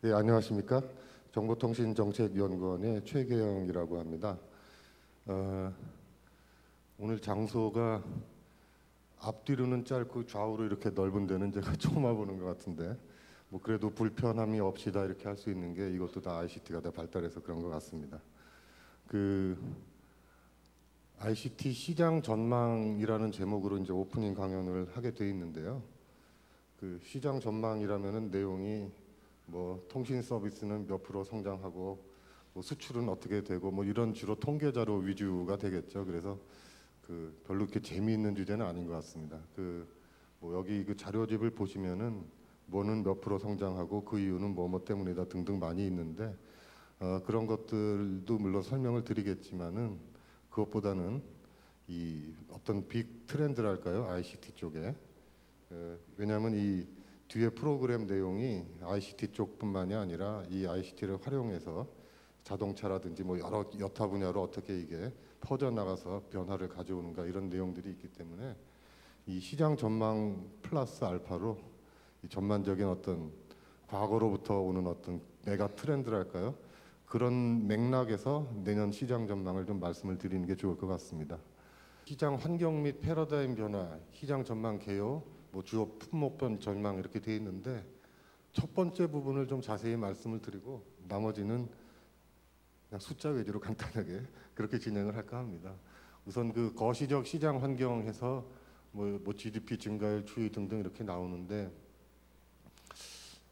네, 안녕하십니까? 정보통신정책연구원의 최계영이라고 합니다. 어, 오늘 장소가 앞뒤로는 짧고 좌우로 이렇게 넓은 데는 제가 처음 와보는 것 같은데, 뭐 그래도 불편함이 없이 다 이렇게 할 수 있는 게 이것도 다 ICT가 다 발달해서 그런 것 같습니다. 그 ICT 시장 전망이라는 제목으로 이제 오프닝 강연을 하게 돼 있는데요. 그 시장 전망이라면은 내용이 뭐 통신 서비스는 몇 프로 성장하고 뭐 수출은 어떻게 되고 뭐 이런 주로 통계 자료 위주가 되겠죠. 그래서 그 별로 이렇게 재미있는 주제는 아닌 것 같습니다. 그 뭐 여기 그 자료집을 보시면은 뭐는 몇 프로 성장하고 그 이유는 뭐 때문이다 등등 많이 있는데 그런 것들도 물론 설명을 드리겠지만은 그것보다는 이 어떤 빅 트렌드랄까요? ICT 쪽에 왜냐하면 이 뒤에 프로그램 내용이 ICT 쪽뿐만이 아니라 이 ICT를 활용해서 자동차라든지 뭐 여러 여타 분야로 어떻게 이게 퍼져나가서 변화를 가져오는가 이런 내용들이 있기 때문에 이 시장 전망 플러스 알파로 이 전반적인 어떤 과거로부터 오는 어떤 메가 트렌드랄까요? 그런 맥락에서 내년 시장 전망을 좀 말씀을 드리는 게 좋을 것 같습니다. 시장 환경 및 패러다임 변화, 시장 전망 개요, 뭐 주요 품목별 전망 이렇게 돼 있는데 첫 번째 부분을 좀 자세히 말씀을 드리고 나머지는 그냥 숫자 위주로 간단하게 그렇게 진행을 할까 합니다. 우선 그 거시적 시장 환경에서 뭐 GDP 증가율 추이 등등 이렇게 나오는데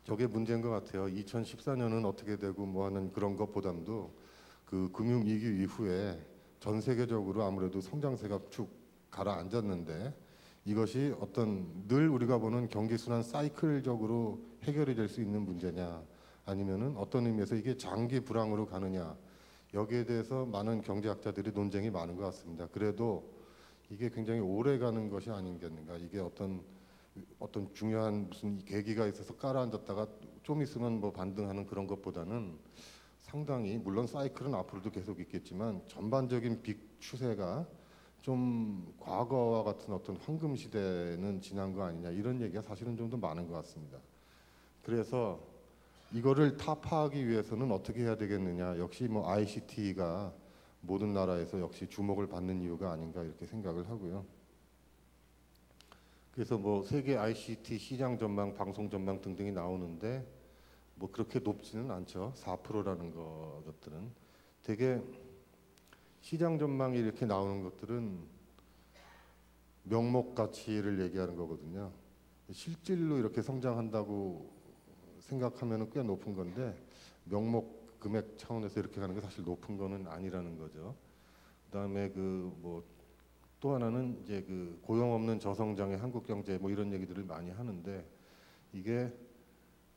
저게 문제인 것 같아요. 2014년은 어떻게 되고 뭐 하는 그런 것보다도 그 금융위기 이후에 전 세계적으로 아무래도 성장세가 쭉 가라앉았는데 이것이 어떤 늘 우리가 보는 경기순환 사이클적으로 해결이 될 수 있는 문제냐 아니면은 어떤 의미에서 이게 장기 불황으로 가느냐 여기에 대해서 많은 경제학자들이 논쟁이 많은 것 같습니다. 그래도 이게 굉장히 오래 가는 것이 아니겠는가. 이게 어떤 중요한 무슨 계기가 있어서 깔아앉았다가 좀 있으면 뭐 반등하는 그런 것보다는 상당히 물론 사이클은 앞으로도 계속 있겠지만 전반적인 빅 추세가 좀 과거와 같은 어떤 황금 시대는 지난 거 아니냐 이런 얘기가 사실은 좀 더 많은 것 같습니다. 그래서 이거를 타파하기 위해서는 어떻게 해야 되겠느냐 역시 뭐 ICT가 모든 나라에서 역시 주목을 받는 이유가 아닌가 이렇게 생각을 하고요. 그래서 뭐 세계 ICT 시장 전망, 방송 전망 등등이 나오는데 뭐 그렇게 높지는 않죠. 4%라는 것들은 되게 시장 전망이 이렇게 나오는 것들은 명목 가치를 얘기하는 거거든요. 실질로 이렇게 성장한다고 생각하면 꽤 높은 건데 명목 금액 차원에서 이렇게 가는 게 사실 높은 거는 아니라는 거죠. 그다음에 그 뭐 또 하나는 이제 그 고용 없는 저성장의 한국 경제 뭐 이런 얘기들을 많이 하는데 이게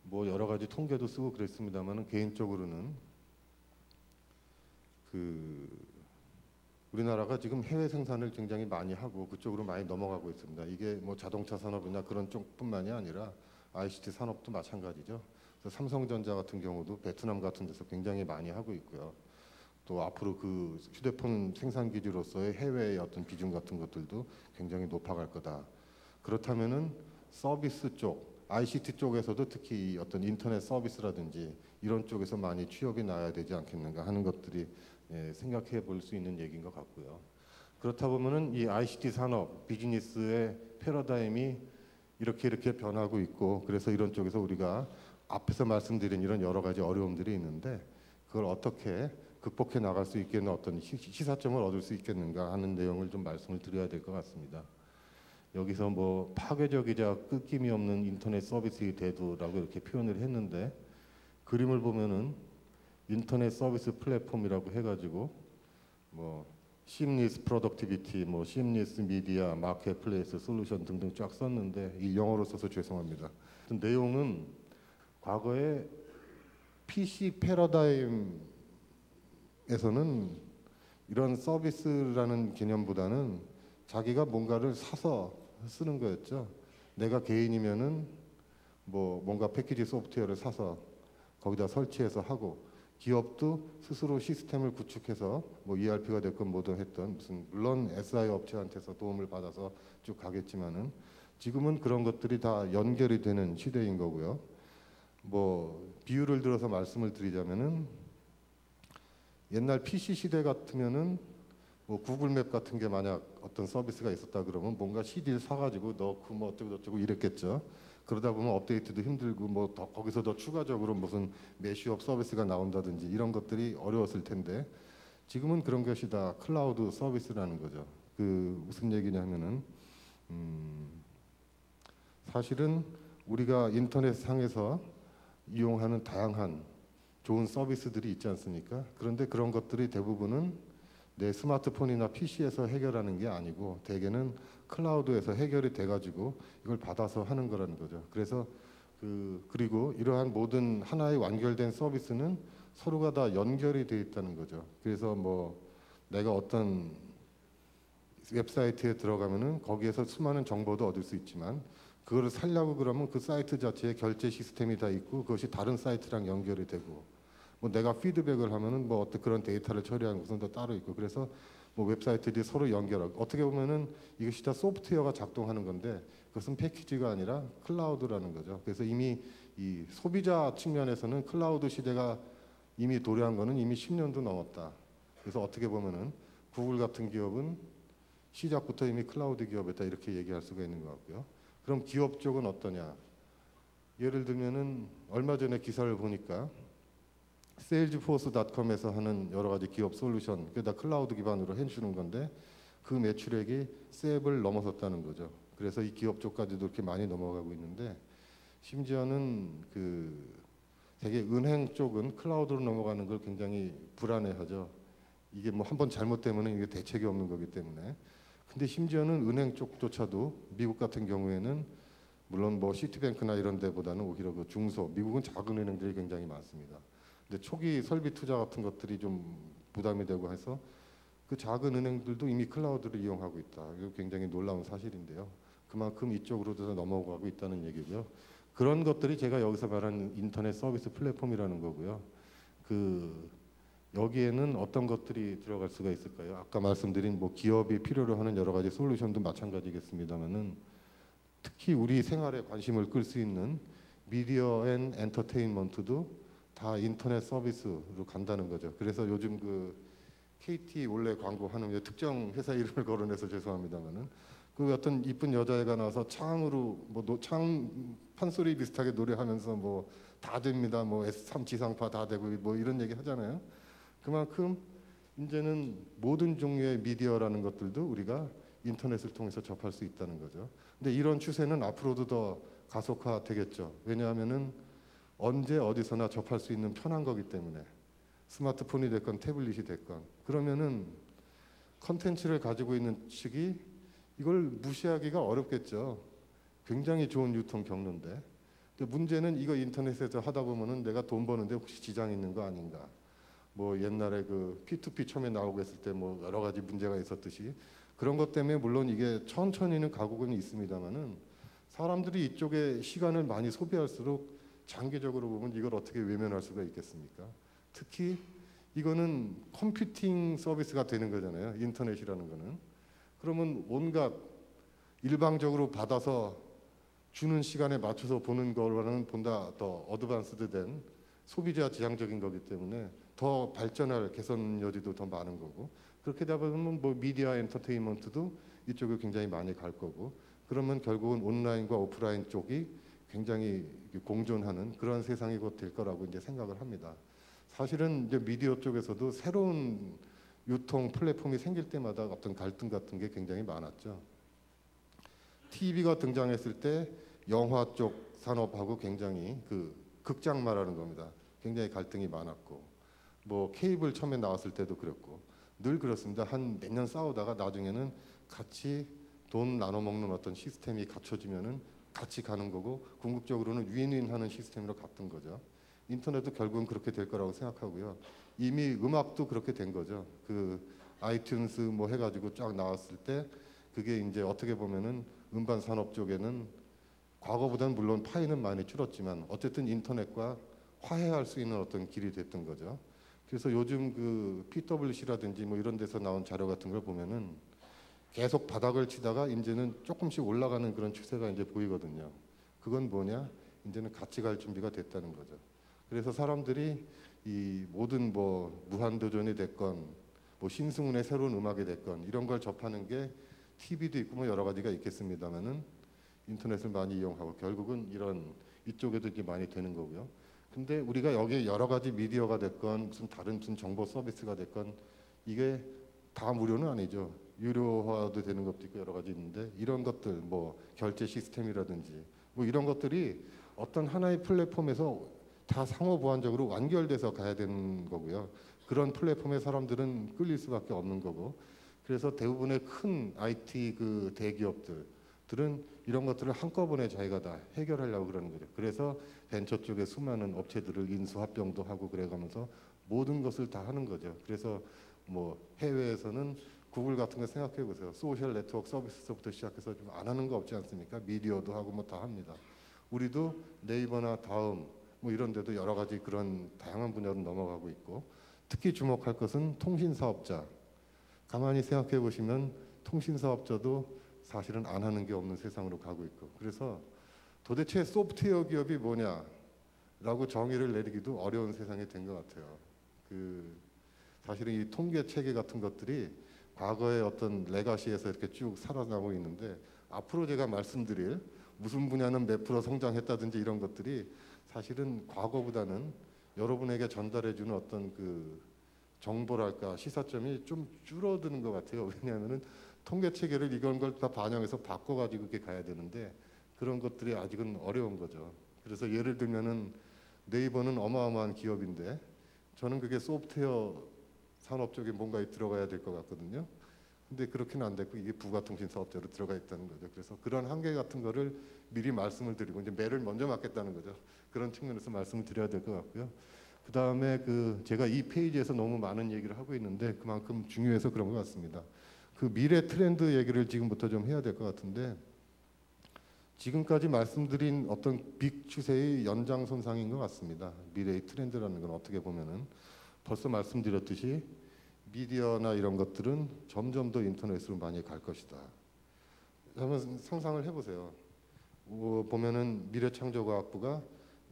뭐 여러 가지 통계도 쓰고 그랬습니다만은 개인적으로는 그 우리나라가 지금 해외 생산을 굉장히 많이 하고 그쪽으로 많이 넘어가고 있습니다. 이게 뭐 자동차 산업이나 그런 쪽뿐만이 아니라 ICT 산업도 마찬가지죠. 그래서 삼성전자 같은 경우도 베트남 같은 데서 굉장히 많이 하고 있고요. 또 앞으로 그 휴대폰 생산 기지로서의 해외의 어떤 비중 같은 것들도 굉장히 높아갈 거다. 그렇다면은 서비스 쪽, ICT 쪽에서도 특히 어떤 인터넷 서비스라든지 이런 쪽에서 많이 취업이 나야 되지 않겠는가 하는 것들이 생각해 볼 수 있는 얘기인 것 같고요. 그렇다 보면은 이 ICT 산업 비즈니스의 패러다임이 이렇게 변하고 있고 그래서 이런 쪽에서 우리가 앞에서 말씀드린 이런 여러 가지 어려움들이 있는데 그걸 어떻게 극복해 나갈 수 있겠는 어떤 시사점을 얻을 수 있겠는가 하는 내용을 좀 말씀을 드려야 될 것 같습니다. 여기서 뭐 파괴적이자 끝김이 없는 인터넷 서비스의 대두라고 이렇게 표현을 했는데 그림을 보면은 인터넷 서비스 플랫폼이라고 해가지고 뭐 심리스 프로덕티비티, 뭐 심리스 미디어, 마켓플레이스 솔루션 등등 쫙 썼는데 이 영어로 써서 죄송합니다. 내용은 과거에 PC 패러다임에서는 이런 서비스라는 개념보다는 자기가 뭔가를 사서 쓰는 거였죠. 내가 개인이면은 뭐 뭔가 패키지 소프트웨어를 사서 거기다 설치해서 하고 기업도 스스로 시스템을 구축해서 뭐 ERP가 됐건 뭐든 했던 무슨 물론 SI 업체한테서 도움을 받아서 쭉 가겠지만은 지금은 그런 것들이 다 연결이 되는 시대인 거고요. 뭐 비유를 들어서 말씀을 드리자면은 옛날 PC 시대 같으면은 뭐 구글맵 같은 게 만약 어떤 서비스가 있었다 그러면 뭔가 CD를 사가지고 넣고 뭐 어쩌고 저쩌고 이랬겠죠. 그러다 보면 업데이트도 힘들고 뭐 더 거기서 더 추가적으로 무슨 메쉬업 서비스가 나온다든지 이런 것들이 어려웠을 텐데 지금은 그런 것이 다 클라우드 서비스라는 거죠. 그 무슨 얘기냐면은 사실은 우리가 인터넷 상에서 이용하는 다양한 좋은 서비스들이 있지 않습니까? 그런데 그런 것들이 대부분은 내 스마트폰이나 PC에서 해결하는 게 아니고 대개는 클라우드에서 해결이 돼가지고 이걸 받아서 하는 거라는 거죠. 그래서 그리고 이러한 모든 하나의 완결된 서비스는 서로가 다 연결이 돼 있다는 거죠. 그래서 뭐 내가 어떤 웹사이트에 들어가면은 거기에서 수많은 정보도 얻을 수 있지만 그거를 살려고 그러면 그 사이트 자체에 결제 시스템이 다 있고 그것이 다른 사이트랑 연결이 되고 뭐 내가 피드백을 하면은 뭐 어떤 그런 데이터를 처리하는 것은 또 따로 있고 그래서 뭐 웹사이트들이 서로 연결하고 어떻게 보면은 이것이 다 소프트웨어가 작동하는 건데 그것은 패키지가 아니라 클라우드라는 거죠. 그래서 이미 이 소비자 측면에서는 클라우드 시대가 이미 도래한 거는 이미 10년도 넘었다. 그래서 어떻게 보면은 구글 같은 기업은 시작부터 이미 클라우드 기업이다 이렇게 얘기할 수가 있는 것 같고요. 그럼 기업 쪽은 어떠냐? 예를 들면은 얼마 전에 기사를 보니까 세일즈포스닷컴에서 하는 여러 가지 기업 솔루션, 그게 다 클라우드 기반으로 해주는 건데 그 매출액이 셉을 넘어섰다는 거죠. 그래서 이 기업 쪽까지도 이렇게 많이 넘어가고 있는데 심지어는 그 되게 은행 쪽은 클라우드로 넘어가는 걸 굉장히 불안해하죠. 이게 뭐 한번 잘못되면은 이게 대책이 없는 거기 때문에. 근데 심지어는 은행 쪽조차도 미국 같은 경우에는 물론 뭐 시티뱅크나 이런 데보다는 오히려 그 중소, 미국은 작은 은행들이 굉장히 많습니다. 근데 초기 설비 투자 같은 것들이 좀 부담이 되고 해서 그 작은 은행들도 이미 클라우드를 이용하고 있다. 이거 굉장히 놀라운 사실인데요. 그만큼 이쪽으로도 넘어가고 있다는 얘기고요. 그런 것들이 제가 여기서 말하는 인터넷 서비스 플랫폼이라는 거고요. 그 여기에는 어떤 것들이 들어갈 수가 있을까요? 아까 말씀드린 뭐 기업이 필요로 하는 여러 가지 솔루션도 마찬가지겠습니다만은 특히 우리 생활에 관심을 끌 수 있는 미디어 앤 엔터테인먼트도 다 인터넷 서비스로 간다는 거죠. 그래서 요즘 그 KT 원래 광고하는 특정 회사 이름을 거론해서 죄송합니다만은 그 어떤 이쁜 여자애가 나와서 창으로 뭐 창 판소리 비슷하게 노래하면서 뭐 다 됩니다. 뭐 S3 지상파 다 되고 뭐 이런 얘기 하잖아요. 그만큼 이제는 모든 종류의 미디어라는 것들도 우리가 인터넷을 통해서 접할 수 있다는 거죠. 근데 이런 추세는 앞으로도 더 가속화되겠죠. 왜냐하면은 언제 어디서나 접할 수 있는 편한 거기 때문에 스마트폰이 됐건 태블릿이 됐건 그러면은 컨텐츠를 가지고 있는 측이 이걸 무시하기가 어렵겠죠. 굉장히 좋은 유통 경로인데. 근데 문제는 이거 인터넷에서 하다 보면은 내가 돈 버는데 혹시 지장 있는 거 아닌가. 뭐 옛날에 그 P2P 처음에 나오고 했을 때 뭐 여러 가지 문제가 있었듯이 그런 것 때문에 물론 이게 천천히는 가고는 있습니다만은 사람들이 이쪽에 시간을 많이 소비할수록 장기적으로 보면 이걸 어떻게 외면할 수가 있겠습니까? 특히 이거는 컴퓨팅 서비스가 되는 거잖아요. 인터넷이라는 거는. 그러면 온갖 일방적으로 받아서 주는 시간에 맞춰서 보는 거와는 보다 더 어드밴스드된 소비자 지향적인 거기 때문에 더 발전할 개선 여지도 더 많은 거고 그렇게 되다 보면 뭐 미디어 엔터테인먼트도 이쪽에 굉장히 많이 갈 거고 그러면 결국은 온라인과 오프라인 쪽이 굉장히 공존하는 그런 세상이 곧 될 거라고 이제 생각을 합니다. 사실은 이제 미디어 쪽에서도 새로운 유통 플랫폼이 생길 때마다 어떤 갈등 같은 게 굉장히 많았죠. TV가 등장했을 때 영화 쪽 산업하고 굉장히 그 극장 말하는 겁니다. 굉장히 갈등이 많았고 뭐 케이블 처음에 나왔을 때도 그랬고 늘 그렇습니다. 한 몇 년 싸우다가 나중에는 같이 돈 나눠 먹는 어떤 시스템이 갖춰지면은 같이 가는 거고 궁극적으로는 윈윈하는 시스템으로 갔던 거죠. 인터넷도 결국은 그렇게 될 거라고 생각하고요. 이미 음악도 그렇게 된 거죠. 그 아이튠스 뭐 해가지고 쫙 나왔을 때 그게 이제 어떻게 보면은 음반 산업 쪽에는 과거보다는 물론 파이는 많이 줄었지만 어쨌든 인터넷과 화해할 수 있는 어떤 길이 됐던 거죠. 그래서 요즘 그 PwC라든지 뭐 이런 데서 나온 자료 같은 걸 보면은 계속 바닥을 치다가 이제는 조금씩 올라가는 그런 추세가 이제 보이거든요. 그건 뭐냐? 이제는 같이 갈 준비가 됐다는 거죠. 그래서 사람들이 이 모든 뭐 무한도전이 됐건 뭐 신승훈의 새로운 음악이 됐건 이런 걸 접하는 게 TV도 있고 뭐 여러 가지가 있겠습니다만은 인터넷을 많이 이용하고 결국은 이런 이쪽에도 이게 많이 되는 거고요. 근데 우리가 여기 여러 가지 미디어가 됐건 무슨 다른 무슨 정보 서비스가 됐건 이게 다 무료는 아니죠. 유료화도 되는 것도 있고 여러 가지 있는데 이런 것들 뭐 결제 시스템이라든지 뭐 이런 것들이 어떤 하나의 플랫폼에서 다 상호 보완적으로 완결돼서 가야 되는 거고요. 그런 플랫폼에 사람들은 끌릴 수밖에 없는 거고. 그래서 대부분의 큰 IT 그 대기업들은 이런 것들을 한꺼번에 자기가 다 해결하려고 그러는 거죠. 그래서 벤처 쪽에 수많은 업체들을 인수합병도 하고 그래가면서 모든 것을 다 하는 거죠. 그래서 뭐 해외에서는 구글 같은 거 생각해 보세요. 소셜 네트워크 서비스부터 시작해서 좀 안 하는 거 없지 않습니까? 미디어도 하고 뭐 다 합니다. 우리도 네이버나 다음 뭐 이런 데도 여러 가지 그런 다양한 분야로 넘어가고 있고 특히 주목할 것은 통신사업자. 가만히 생각해 보시면 통신사업자도 사실은 안 하는 게 없는 세상으로 가고 있고 그래서 도대체 소프트웨어 기업이 뭐냐라고 정의를 내리기도 어려운 세상이 된 것 같아요. 사실은 이 통계 체계 같은 것들이 과거의 어떤 레가시에서 이렇게 쭉 살아나고 있는데 앞으로 제가 말씀드릴 무슨 분야는 몇 프로 성장했다든지 이런 것들이 사실은 과거보다는 여러분에게 전달해주는 어떤 그 정보랄까 시사점이 좀 줄어드는 것 같아요. 왜냐하면은 통계 체계를 이런 걸 다 반영해서 바꿔가지고 이렇게 가야 되는데 그런 것들이 아직은 어려운 거죠. 그래서 예를 들면은 네이버는 어마어마한 기업인데 저는 그게 소프트웨어 산업 쪽에 뭔가에 들어가야 될 것 같거든요. 근데 그렇게는 안 됐고 이게 부가통신 사업자로 들어가 있다는 거죠. 그래서 그런 한계 같은 거를 미리 말씀을 드리고 이제 매를 먼저 맞겠다는 거죠. 그런 측면에서 말씀을 드려야 될 것 같고요. 그 다음에 제가 이 페이지에서 너무 많은 얘기를 하고 있는데 그만큼 중요해서 그런 것 같습니다. 그 미래 트렌드 얘기를 지금부터 좀 해야 될 것 같은데 지금까지 말씀드린 어떤 빅 추세의 연장선상인 것 같습니다. 미래의 트렌드라는 건 어떻게 보면은 벌써 말씀드렸듯이 미디어나 이런 것들은 점점 더 인터넷으로 많이 갈 것이다. 한번 상상을 해보세요. 보면은 미래창조과학부가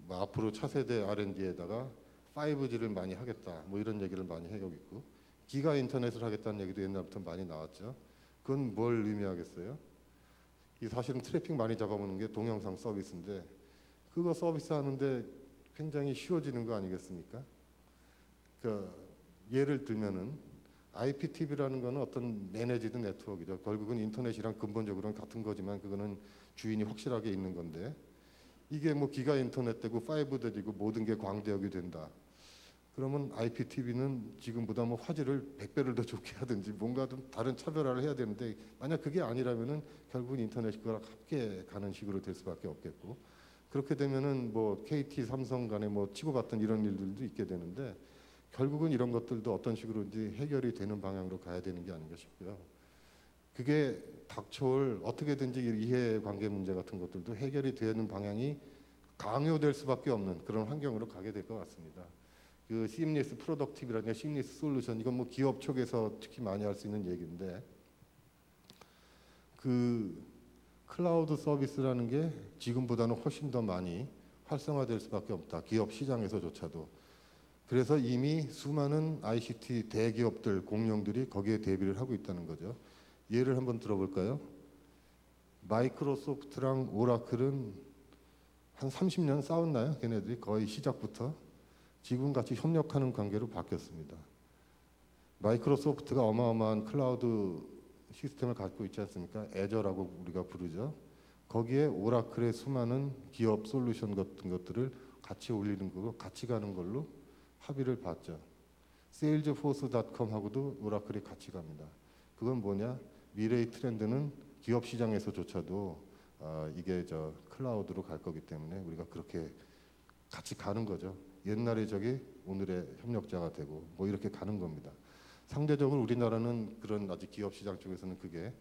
뭐 앞으로 차세대 R&D에다가 5G를 많이 하겠다. 뭐 이런 얘기를 많이 해오고 있고 기가 인터넷을 하겠다는 얘기도 옛날부터 많이 나왔죠. 그건 뭘 의미하겠어요? 이 사실은 트래픽 많이 잡아먹는 게 동영상 서비스인데 그거 서비스 하는데 굉장히 쉬워지는 거 아니겠습니까? 예를 들면은 IPTV라는 거는 어떤 매니지드 네트워크죠. 결국은 인터넷이랑 근본적으로는 같은 거지만 그거는 주인이 확실하게 있는 건데 이게 뭐 기가 인터넷 되고 5G 되고 모든 게 광대역이 된다. 그러면 IPTV는 지금보다 뭐 화질을 100배를 더 좋게 하든지 뭔가 좀 다른 차별화를 해야 되는데 만약 그게 아니라면은 결국은 인터넷이 그거랑 함께 가는 식으로 될 수밖에 없겠고 그렇게 되면은 뭐 KT, 삼성 간에 뭐 치고받던 이런 일들도 있게 되는데 결국은 이런 것들도 어떤 식으로든지 해결이 되는 방향으로 가야 되는 게 아닌가 싶고요. 그게 닥쳐올 어떻게든지 이해관계 문제 같은 것들도 해결이 되는 방향이 강요될 수밖에 없는 그런 환경으로 가게 될 것 같습니다. 그 시임리스 프로덕티브라든가 시임리스 솔루션 이건 뭐 기업 쪽에서 특히 많이 할 수 있는 얘기인데 그 클라우드 서비스라는 게 지금보다는 훨씬 더 많이 활성화될 수밖에 없다. 기업 시장에서조차도. 그래서 이미 수많은 ICT 대기업들, 공룡들이 거기에 대비를 하고 있다는 거죠. 예를 한번 들어볼까요? 마이크로소프트랑 오라클은 한 30년 싸웠나요? 걔네들이 거의 시작부터 지금같이 협력하는 관계로 바뀌었습니다. 마이크로소프트가 어마어마한 클라우드 시스템을 갖고 있지 않습니까? 애저라고 우리가 부르죠. 거기에 오라클의 수많은 기업 솔루션 같은 것들을 같이 올리는 거고 같이 가는 걸로 합의를 봤죠. salesforce.com하고도 오라클이 같이 갑니다. 그건 뭐냐? 미래의 트렌드는 기업 시장에서조차도 이게 클라우드로 갈 거기 때문에 우리가 그렇게 같이 가는 거죠. 옛날의 적이 오늘의 협력자가 되고 뭐 이렇게 가는 겁니다. 상대적으로 우리나라는 그런 아직 기업 시장 쪽에서는 그게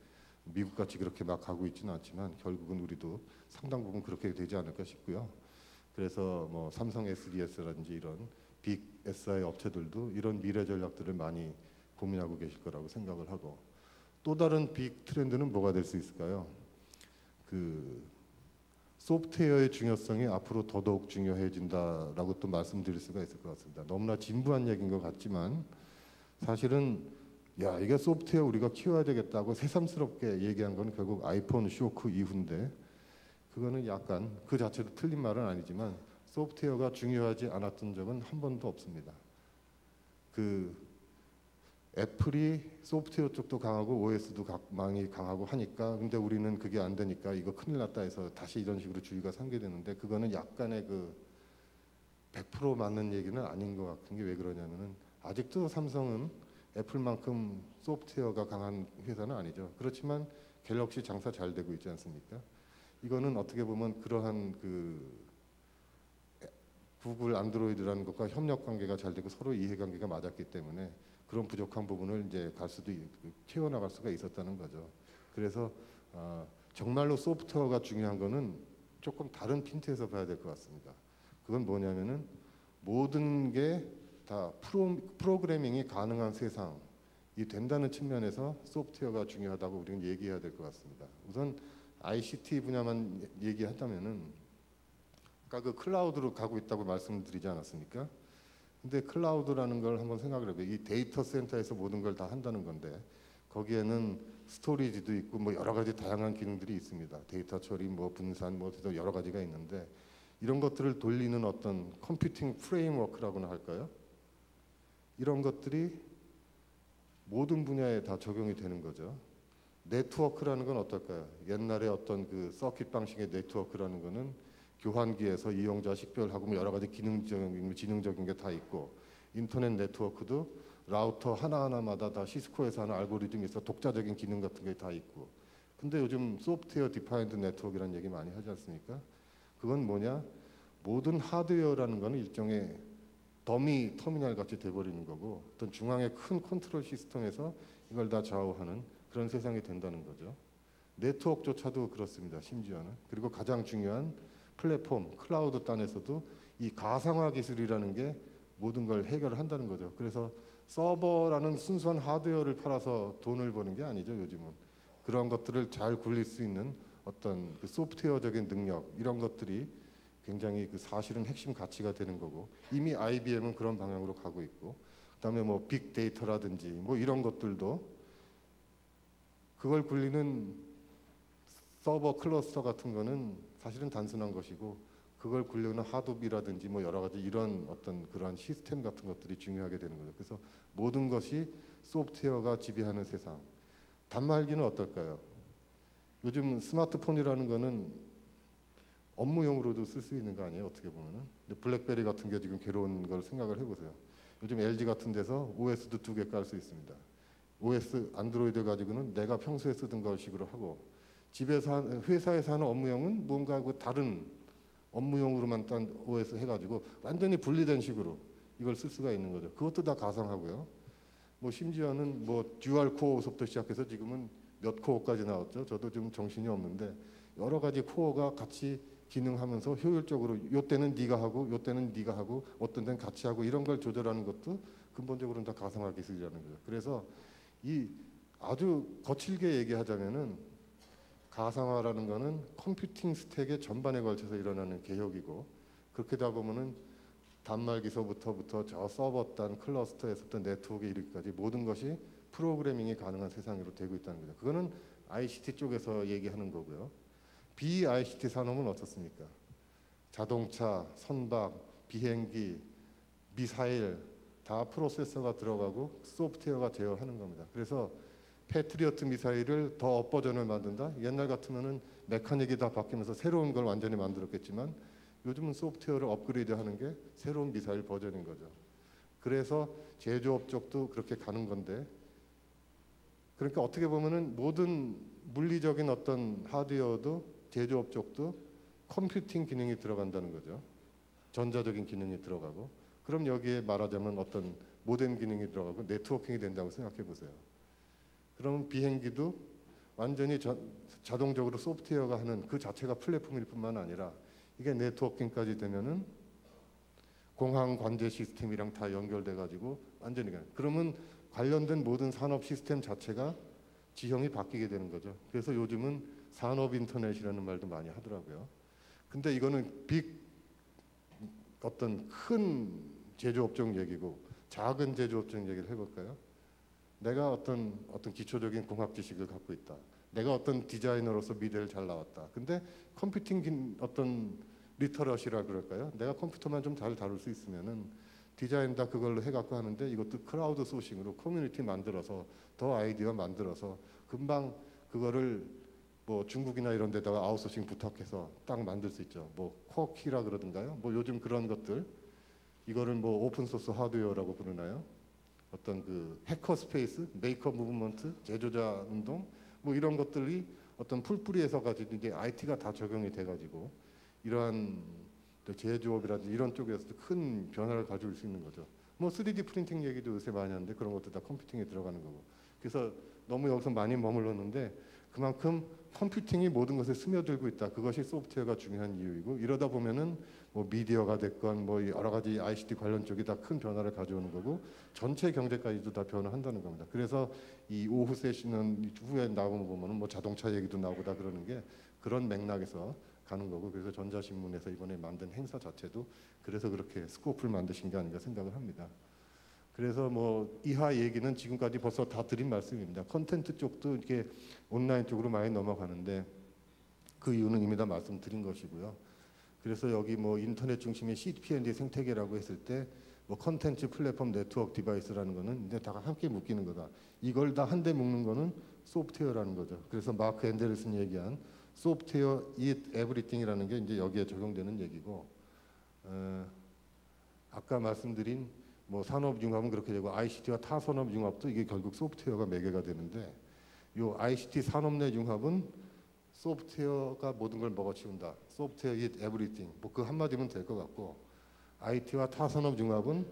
미국같이 그렇게 막 가고 있지는 않지만 결국은 우리도 상당 부분 그렇게 되지 않을까 싶고요. 그래서 뭐 삼성 SDS라든지 이런 빅 SI 업체들도 이런 미래 전략들을 많이 고민하고 계실 거라고 생각을 하고 또 다른 빅 트렌드는 뭐가 될 수 있을까요? 소프트웨어의 중요성이 앞으로 더더욱 중요해진다라고 또 말씀드릴 수가 있을 것 같습니다. 너무나 진부한 얘기인 것 같지만 사실은 야 이게 소프트웨어 우리가 키워야 되겠다고 새삼스럽게 얘기한 건 결국 아이폰 쇼크 이후인데 그거는 약간 그 자체도 틀린 말은 아니지만 소프트웨어가 중요하지 않았던 적은 한 번도 없습니다. 그 애플이 소프트웨어 쪽도 강하고 OS도 많이 강하고 하니까 근데 우리는 그게 안 되니까 이거 큰일 났다 해서 다시 이런 식으로 주의가 상기되는데 그거는 약간의 그 100% 맞는 얘기는 아닌 것 같은 게 왜 그러냐면은 아직도 삼성은 애플만큼 소프트웨어가 강한 회사는 아니죠. 그렇지만 갤럭시 장사 잘 되고 있지 않습니까? 이거는 어떻게 보면 그러한 그 구글 안드로이드라는 것과 협력 관계가 잘 되고 서로 이해관계가 맞았기 때문에 그런 부족한 부분을 이제 채워나갈 수가 있었다는 거죠. 그래서 정말로 소프트웨어가 중요한 거는 조금 다른 핀트에서 봐야 될 것 같습니다. 그건 뭐냐면은 모든 게 다 프로그래밍이 가능한 세상이 된다는 측면에서 소프트웨어가 중요하다고 우리는 얘기해야 될 것 같습니다. 우선 ICT 분야만 얘기한다면은 아까 그 클라우드로 가고 있다고 말씀드리지 않았습니까? 근데 클라우드라는 걸 한번 생각을 해봐요. 이 데이터 센터에서 모든 걸 다 한다는 건데 거기에는 스토리지도 있고 뭐 여러 가지 다양한 기능들이 있습니다. 데이터 처리, 뭐 분산, 뭐 여러 가지가 있는데 이런 것들을 돌리는 어떤 컴퓨팅 프레임워크라고나 할까요? 이런 것들이 모든 분야에 다 적용이 되는 거죠. 네트워크라는 건 어떨까요? 옛날에 어떤 그 서킷 방식의 네트워크라는 거는 교환기에서 이용자 식별하고 뭐 여러 가지 기능적인, 지능적인 게 다 있고 인터넷 네트워크도 라우터 하나하나마다 다 시스코에서 하는 알고리즘이 있어 독자적인 기능 같은 게 다 있고 근데 요즘 소프트웨어 디파인드 네트워크라는 얘기 많이 하지 않습니까? 그건 뭐냐? 모든 하드웨어라는 거는 일종의 더미 터미널 같이 돼버리는 거고 어떤 중앙의 큰 컨트롤 시스템에서 이걸 다 좌우하는 그런 세상이 된다는 거죠. 네트워크조차도 그렇습니다. 심지어는. 그리고 가장 중요한 플랫폼, 클라우드 단에서도 이 가상화 기술이라는 게 모든 걸 해결을 한다는 거죠. 그래서 서버라는 순수한 하드웨어를 팔아서 돈을 버는 게 아니죠. 요즘은. 그런 것들을 잘 굴릴 수 있는 어떤 그 소프트웨어적인 능력 이런 것들이 굉장히 그 사실은 핵심 가치가 되는 거고 이미 IBM은 그런 방향으로 가고 있고 그다음에 뭐 빅데이터라든지 뭐 이런 것들도 그걸 굴리는 서버 클러스터 같은 거는 사실은 단순한 것이고 그걸 굴리는 하드비라든지 뭐 여러 가지 이런 어떤 그러한 시스템 같은 것들이 중요하게 되는 거죠. 그래서 모든 것이 소프트웨어가 지배하는 세상. 단말기는 어떨까요? 요즘 스마트폰이라는 거는 업무용으로도 쓸 수 있는 거 아니에요? 어떻게 보면은. 근데 블랙베리 같은 게 지금 괴로운 걸 생각을 해보세요. 요즘 LG 같은 데서 OS도 2개 깔 수 있습니다. OS 안드로이드 가지고는 내가 평소에 쓰던 것식으로 하고 집에서 회사에서 하는 업무용은 뭔가 그 다른 업무용으로만 딴 OS 해가지고 완전히 분리된 식으로 이걸 쓸 수가 있는 거죠. 그것도 다 가상하고요. 뭐 심지어는 뭐 듀얼 코어부터 시작해서 지금은 몇 코어까지 나왔죠. 저도 좀 정신이 없는데 여러 가지 코어가 같이 기능하면서 효율적으로 요 때는 네가 하고 요 때는 네가 하고 어떤 데는 같이 하고 이런 걸 조절하는 것도 근본적으로는 다 가상화 기술이라는 거죠. 그래서 이 아주 거칠게 얘기하자면은 가상화라는 거는 컴퓨팅 스택의 전반에 걸쳐서 일어나는 개혁이고 그렇게 되다 보면은 단말기서부터 저 서버 단 클러스터에서부터 네트워크에 이르기까지 모든 것이 프로그래밍이 가능한 세상으로 되고 있다는 거죠. 그거는 ICT 쪽에서 얘기하는 거고요. BICT 산업은 어떻습니까? 자동차, 선박, 비행기, 미사일 다 프로세서가 들어가고 소프트웨어가 제어하는 겁니다. 그래서 패트리어트 미사일을 더 업버전을 만든다? 옛날 같으면은 메카닉이 다 바뀌면서 새로운 걸 완전히 만들었겠지만 요즘은 소프트웨어를 업그레이드하는 게 새로운 미사일 버전인 거죠. 그래서 제조업 쪽도 그렇게 가는 건데 그러니까 어떻게 보면은 모든 물리적인 어떤 하드웨어도 제조업 쪽도 컴퓨팅 기능이 들어간다는 거죠. 전자적인 기능이 들어가고 그럼 여기에 말하자면 어떤 모뎀 기능이 들어가고 네트워킹이 된다고 생각해 보세요. 그럼 비행기도 완전히 자동적으로 소프트웨어가 하는 그 자체가 플랫폼일 뿐만 아니라 이게 네트워킹까지 되면은 공항 관제 시스템이랑 다 연결돼 가지고 완전히 그러면 관련된 모든 산업 시스템 자체가 지형이 바뀌게 되는 거죠. 그래서 요즘은 산업 인터넷이라는 말도 많이 하더라고요. 근데 이거는 빅 어떤 큰 제조업종 얘기고 작은 제조업종 얘기를 해볼까요? 내가 어떤 기초적인 공학 지식을 갖고 있다. 내가 어떤 디자이너로서 미래를 잘 나왔다. 근데 컴퓨팅 어떤 리터러시라 그럴까요? 내가 컴퓨터만 좀 잘 다룰 수 있으면은 디자인 다 그걸로 해갖고 하는데 이것도 크라우드 소싱으로 커뮤니티 만들어서 더 아이디어 만들어서 금방 그거를 뭐 중국이나 이런 데다가 아웃소싱 부탁해서 딱 만들 수 있죠. 뭐 쿼키라 그러던가요? 뭐 요즘 그런 것들 이거를 뭐 오픈 소스 하드웨어라고 부르나요? 어떤 그 해커 스페이스, 메이커 무브먼트, 제조자 운동 뭐 이런 것들이 어떤 풀뿌리에서 가지고 이게 IT가 다 적용이 돼가지고 이러한 제조업이라든지 이런 쪽에서도 큰 변화를 가져올 수 있는 거죠. 뭐 3D 프린팅 얘기도 요새 많이 하는데 그런 것도 다 컴퓨팅에 들어가는 거고. 그래서 너무 여기서 많이 머물렀는데 그만큼 컴퓨팅이 모든 것에 스며들고 있다. 그것이 소프트웨어가 중요한 이유이고 이러다 보면은 뭐 미디어가 됐건 뭐 여러 가지 ICT 관련 쪽이 다 큰 변화를 가져오는 거고 전체 경제까지도 다 변화한다는 겁니다. 그래서 이 오후 세시는 후에 나오는 보면은 뭐 자동차 얘기도 나오고 다 그러는 게 그런 맥락에서 가는 거고 그래서 전자신문에서 이번에 만든 행사 자체도 그래서 그렇게 스코프를 만드신 게 아닌가 생각을 합니다. 그래서 뭐 이하 얘기는 지금까지 벌써 다 드린 말씀입니다. 컨텐츠 쪽도 이렇게 온라인 쪽으로 많이 넘어가는데 그 이유는 이미 다 말씀드린 것이고요. 그래서 여기 뭐 인터넷 중심의 CPND 생태계라고 했을 때 뭐 컨텐츠 플랫폼 네트워크 디바이스라는 거는 이제 다 함께 묶이는 거다. 이걸 다 한데 묶는 거는 소프트웨어라는 거죠. 그래서 마크 앤데르슨이 얘기한 소프트웨어 is everything이라는 게 이제 여기에 적용되는 얘기고 아까 말씀드린 뭐 산업융합은 그렇게 되고 ICT와 타산업융합도 이게 결국 소프트웨어가 매개가 되는데 요 ICT 산업 내 융합은 소프트웨어가 모든 걸 먹어치운다. 소프트웨어 is everything. 뭐 그 한마디면 될 것 같고 IT와 타산업 융합은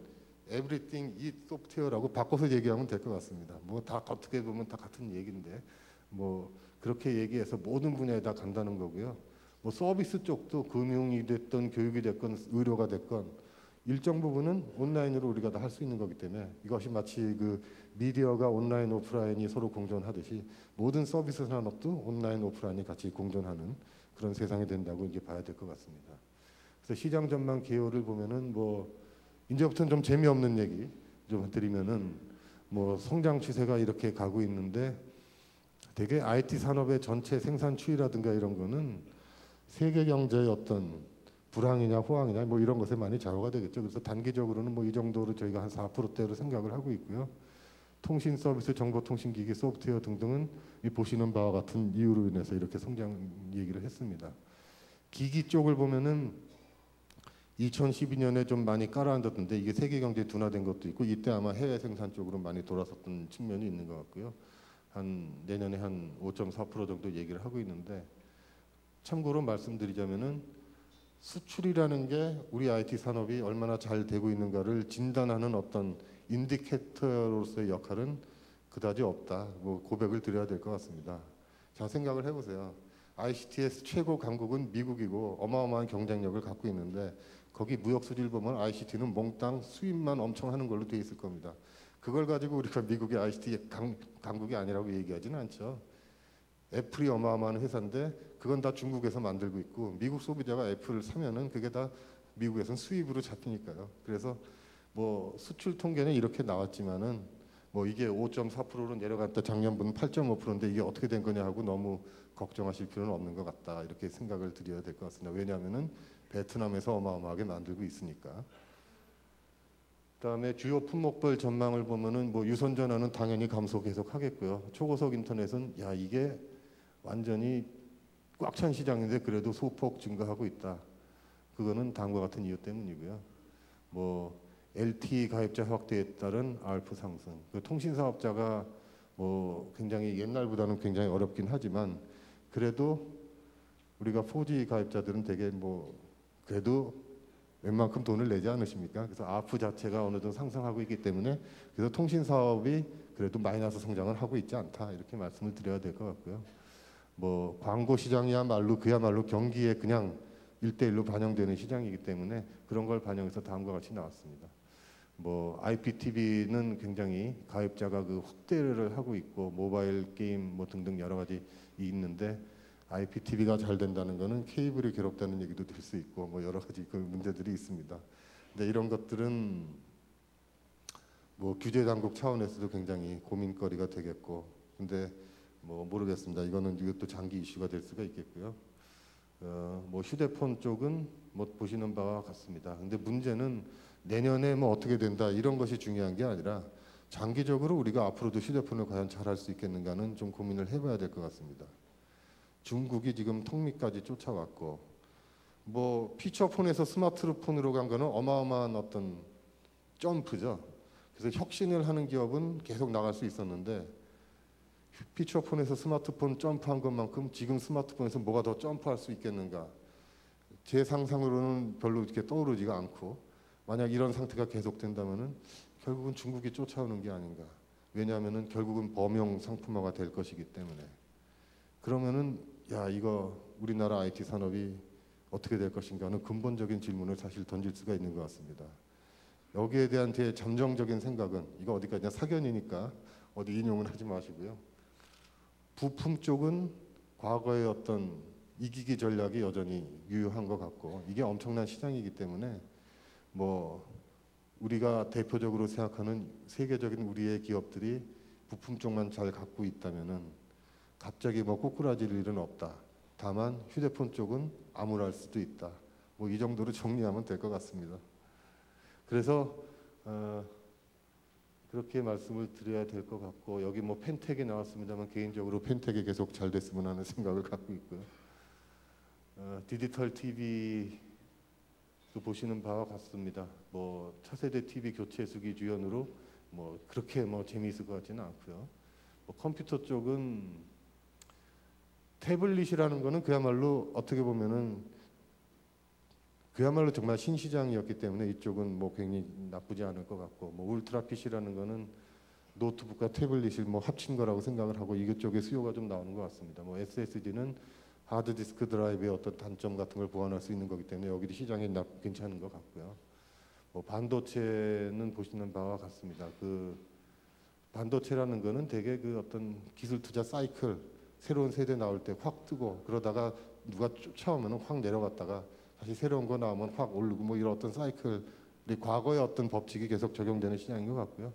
everything is software라고 바꿔서 얘기하면 될 것 같습니다. 뭐 다 어떻게 보면 다 같은 얘기인데 뭐 그렇게 얘기해서 모든 분야에 다 간다는 거고요. 뭐 서비스 쪽도 금융이 됐든 교육이 됐건 의료가 됐건 일정 부분은 온라인으로 우리가 다 할 수 있는 거기 때문에 이것이 마치 그 미디어가 온라인 오프라인이 서로 공존하듯이 모든 서비스 산업도 온라인 오프라인이 같이 공존하는 그런 세상이 된다고 이제 봐야 될 것 같습니다. 그래서 시장 전망 개요를 보면은 뭐 이제부터는 좀 재미없는 얘기 좀 드리면은 뭐 성장 추세가 이렇게 가고 있는데 되게 IT 산업의 전체 생산 추이라든가 이런 거는 세계 경제의 어떤 불황이냐 호황이냐 뭐 이런 것에 많이 좌우가 되겠죠. 그래서 단기적으로는 뭐 이 정도로 저희가 한 4%대로 생각을 하고 있고요. 통신 서비스, 정보통신기기, 소프트웨어 등등은 이 보시는 바와 같은 이유로 인해서 이렇게 성장 얘기를 했습니다. 기기 쪽을 보면은 2012년에 좀 많이 깔아앉았던데 이게 세계 경제에 둔화된 것도 있고 이때 아마 해외 생산 쪽으로 많이 돌아섰던 측면이 있는 것 같고요. 한 내년에 한 5.4% 정도 얘기를 하고 있는데 참고로 말씀드리자면은 수출이라는 게 우리 IT 산업이 얼마나 잘 되고 있는가를 진단하는 어떤 인디케이터로서의 역할은 그다지 없다. 뭐 고백을 드려야 될 것 같습니다. 자, 생각을 해보세요. ICT의 최고 강국은 미국이고 어마어마한 경쟁력을 갖고 있는데 거기 무역 수지를 보면 ICT는 몽땅 수입만 엄청 하는 걸로 돼 있을 겁니다. 그걸 가지고 우리가 미국의 ICT 강국이 아니라고 얘기하지는 않죠. 애플이 어마어마한 회사인데 그건 다 중국에서 만들고 있고 미국 소비자가 애플을 사면은 그게 다 미국에서는 수입으로 잡히니까요. 그래서 뭐 수출 통계는 이렇게 나왔지만은 뭐 이게 5.4%로 내려갔다 작년분 8.5%인데 이게 어떻게 된 거냐 하고 너무 걱정하실 필요는 없는 것 같다 이렇게 생각을 드려야 될 것 같습니다. 왜냐하면은 베트남에서 어마어마하게 만들고 있으니까. 그다음에 주요 품목별 전망을 보면은 뭐 유선 전화는 당연히 감소 계속 하겠고요. 초고속 인터넷은 야 이게 완전히 꽉 찬 시장인데 그래도 소폭 증가하고 있다. 그거는 다음과 같은 이유 때문이고요. 뭐 LTE 가입자 확대에 따른 ARPU 상승. 그 통신 사업자가 뭐 굉장히 옛날보다는 굉장히 어렵긴 하지만 그래도 우리가 4G 가입자들은 되게 뭐 그래도 웬만큼 돈을 내지 않으십니까? 그래서 ARPU 자체가 어느 정도 상승하고 있기 때문에 그래서 통신 사업이 그래도 마이너스 성장을 하고 있지 않다 이렇게 말씀을 드려야 될 것 같고요. 뭐 광고 시장이야말로 그야말로 경기에 그냥 1대1로 반영되는 시장이기 때문에 그런 걸 반영해서 다음과 같이 나왔습니다. 뭐 IPTV는 굉장히 가입자가 그 확대를 하고 있고 모바일 게임 뭐 등등 여러 가지 있는데 IPTV가 잘 된다는 거는 케이블이 괴롭다는 얘기도 될 수 있고 뭐 여러 가지 그 문제들이 있습니다. 근데 이런 것들은 뭐 규제 당국 차원에서도 굉장히 고민거리가 되겠고, 근데 뭐 모르겠습니다. 이것도 장기 이슈가 될 수가 있겠고요. 뭐 휴대폰 쪽은 뭐 보시는 바와 같습니다. 근데 문제는 내년에 뭐 어떻게 된다 이런 것이 중요한 게 아니라 장기적으로 우리가 앞으로도 휴대폰을 과연 잘할 수 있겠는가는 좀 고민을 해봐야 될 것 같습니다. 중국이 지금 턱밑까지 쫓아왔고, 뭐 피처폰에서 스마트폰으로 간 거는 어마어마한 어떤 점프죠. 그래서 혁신을 하는 기업은 계속 나갈 수 있었는데, 피처폰에서 스마트폰 점프한 것만큼 지금 스마트폰에서 뭐가 더 점프할 수 있겠는가? 제 상상으로는 별로 이렇게 떠오르지가 않고, 만약 이런 상태가 계속된다면은 결국은 중국이 쫓아오는 게 아닌가? 왜냐하면은 결국은 범용 상품화가 될 것이기 때문에. 그러면은 야, 이거 우리나라 IT 산업이 어떻게 될 것인가 하는 근본적인 질문을 사실 던질 수가 있는 것 같습니다. 여기에 대한 제 잠정적인 생각은, 이거 어디까지 그냥 사견이니까 어디 인용은 하지 마시고요. 부품 쪽은 과거의 어떤 이기기 전략이 여전히 유효한 것 같고, 이게 엄청난 시장이기 때문에 뭐 우리가 대표적으로 생각하는 세계적인 우리의 기업들이 부품 쪽만 잘 갖고 있다면은 갑자기 뭐 꼬꾸라질 일은 없다. 다만 휴대폰 쪽은 암울할 수도 있다. 뭐 이 정도로 정리하면 될 것 같습니다. 그래서 그렇게 말씀을 드려야 될 것 같고, 여기 뭐 펜텍이 나왔습니다만 개인적으로 펜텍이 계속 잘 됐으면 하는 생각을 갖고 있고요. 디지털 TV도 보시는 바와 같습니다. 뭐 차세대 TV 교체 수기 주연으로 뭐 그렇게 뭐 재미있을 것 같지는 않고요. 뭐 컴퓨터 쪽은 태블릿이라는 거는 그야말로 어떻게 보면은 그야말로 정말 신시장이었기 때문에 이쪽은 뭐 굉장히 나쁘지 않을 것 같고, 뭐 울트라 PC라는 거는 노트북과 태블릿을 뭐 합친 거라고 생각을 하고 이쪽에 수요가 좀 나오는 것 같습니다. 뭐 SSD는 하드디스크 드라이브의 어떤 단점 같은 걸 보완할 수 있는 거기 때문에 여기도 시장이 괜찮은 것 같고요. 뭐 반도체는 보시는 바와 같습니다. 그 반도체라는 거는 되게 그 어떤 기술 투자 사이클, 새로운 세대 나올 때 확 뜨고 그러다가 누가 쫓아오면 확 내려갔다가 다시 새로운 거 나오면 확 오르고 뭐 이런 어떤 사이클이 과거의 어떤 법칙이 계속 적용되는 시장인 것 같고요.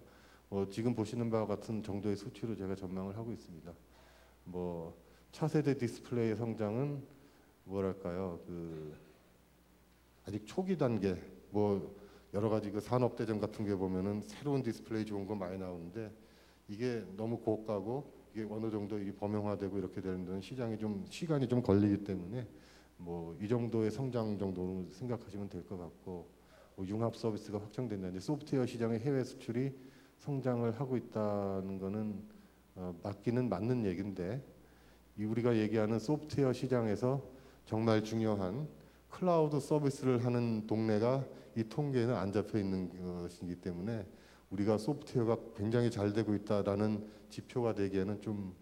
지금 보시는 바와 같은 정도의 수치로 제가 전망을 하고 있습니다. 뭐 차세대 디스플레이의 성장은 뭐랄까요, 그 아직 초기 단계, 뭐 여러 가지 그 산업대전 같은 게 보면은 새로운 디스플레이 좋은 거 많이 나오는데 이게 너무 고가고 이게 어느 정도 이 범용화되고 이렇게 되는 데는 시간이 좀 걸리기 때문에 뭐 이 정도의 성장 정도로 생각하시면 될 것 같고, 뭐 융합 서비스가 확장된다는데 소프트웨어 시장의 해외 수출이 성장을 하고 있다는 거는 맞기는 맞는 얘기인데, 우리가 얘기하는 소프트웨어 시장에서 정말 중요한 클라우드 서비스를 하는 동네가 이 통계에는 안 잡혀 있는 것이기 때문에 우리가 소프트웨어가 굉장히 잘 되고 있다라는 지표가 되기에는 좀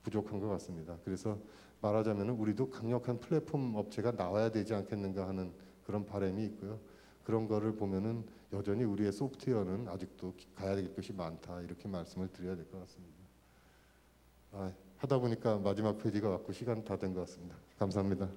부족한 것 같습니다. 그래서 말하자면 우리도 강력한 플랫폼 업체가 나와야 되지 않겠는가 하는 그런 바람이 있고요. 그런 거를 보면은 여전히 우리의 소프트웨어는 아직도 가야 될 것이 많다, 이렇게 말씀을 드려야 될 것 같습니다. 하다 보니까 마지막 페이지가 왔고 시간 다 된 것 같습니다. 감사합니다.